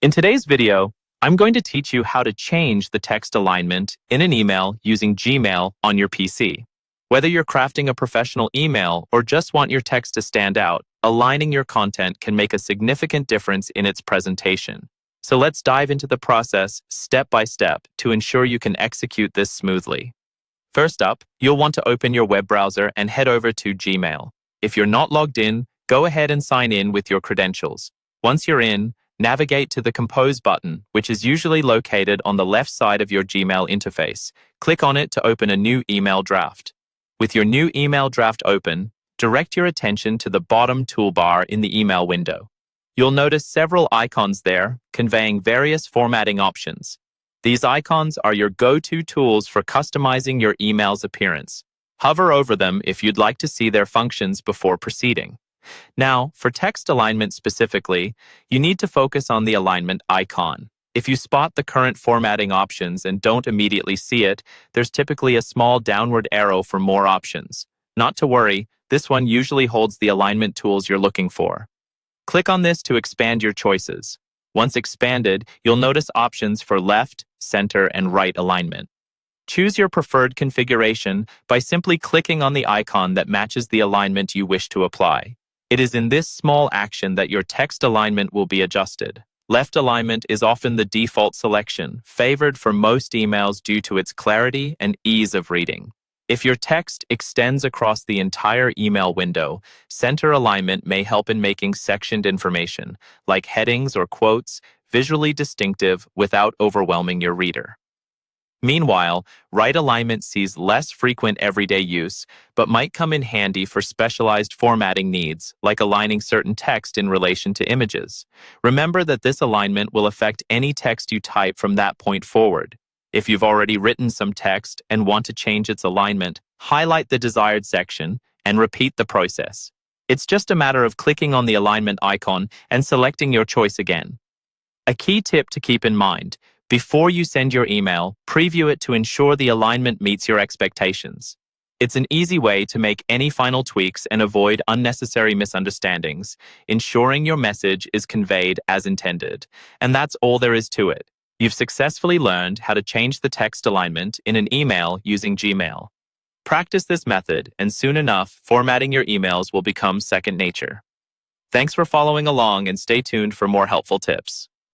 In today's video, I'm going to teach you how to change the text alignment in an email using Gmail on your PC. Whether you're crafting a professional email or just want your text to stand out, aligning your content can make a significant difference in its presentation. So let's dive into the process step by step to ensure you can execute this smoothly. First up, you'll want to open your web browser and head over to Gmail. If you're not logged in, go ahead and sign in with your credentials. Once you're in, navigate to the Compose button, which is usually located on the left side of your Gmail interface. Click on it to open a new email draft. With your new email draft open, direct your attention to the bottom toolbar in the email window. You'll notice several icons there, conveying various formatting options. These icons are your go-to tools for customizing your email's appearance. Hover over them if you'd like to see their functions before proceeding. Now, for text alignment specifically, you need to focus on the alignment icon. If you spot the current formatting options and don't immediately see it, there's typically a small downward arrow for more options. Not to worry, this one usually holds the alignment tools you're looking for. Click on this to expand your choices. Once expanded, you'll notice options for left, center, and right alignment. Choose your preferred configuration by simply clicking on the icon that matches the alignment you wish to apply. It is in this small action that your text alignment will be adjusted. Left alignment is often the default selection, favored for most emails due to its clarity and ease of reading. If your text extends across the entire email window, center alignment may help in making sectioned information, like headings or quotes, visually distinctive without overwhelming your reader. Meanwhile, right alignment sees less frequent everyday use, but might come in handy for specialized formatting needs, like aligning certain text in relation to images. Remember that this alignment will affect any text you type from that point forward. If you've already written some text and want to change its alignment, highlight the desired section and repeat the process. It's just a matter of clicking on the alignment icon and selecting your choice again. A key tip to keep in mind: before you send your email, preview it to ensure the alignment meets your expectations. It's an easy way to make any final tweaks and avoid unnecessary misunderstandings, ensuring your message is conveyed as intended. And that's all there is to it. You've successfully learned how to change the text alignment in an email using Gmail. Practice this method, and soon enough, formatting your emails will become second nature. Thanks for following along, and stay tuned for more helpful tips.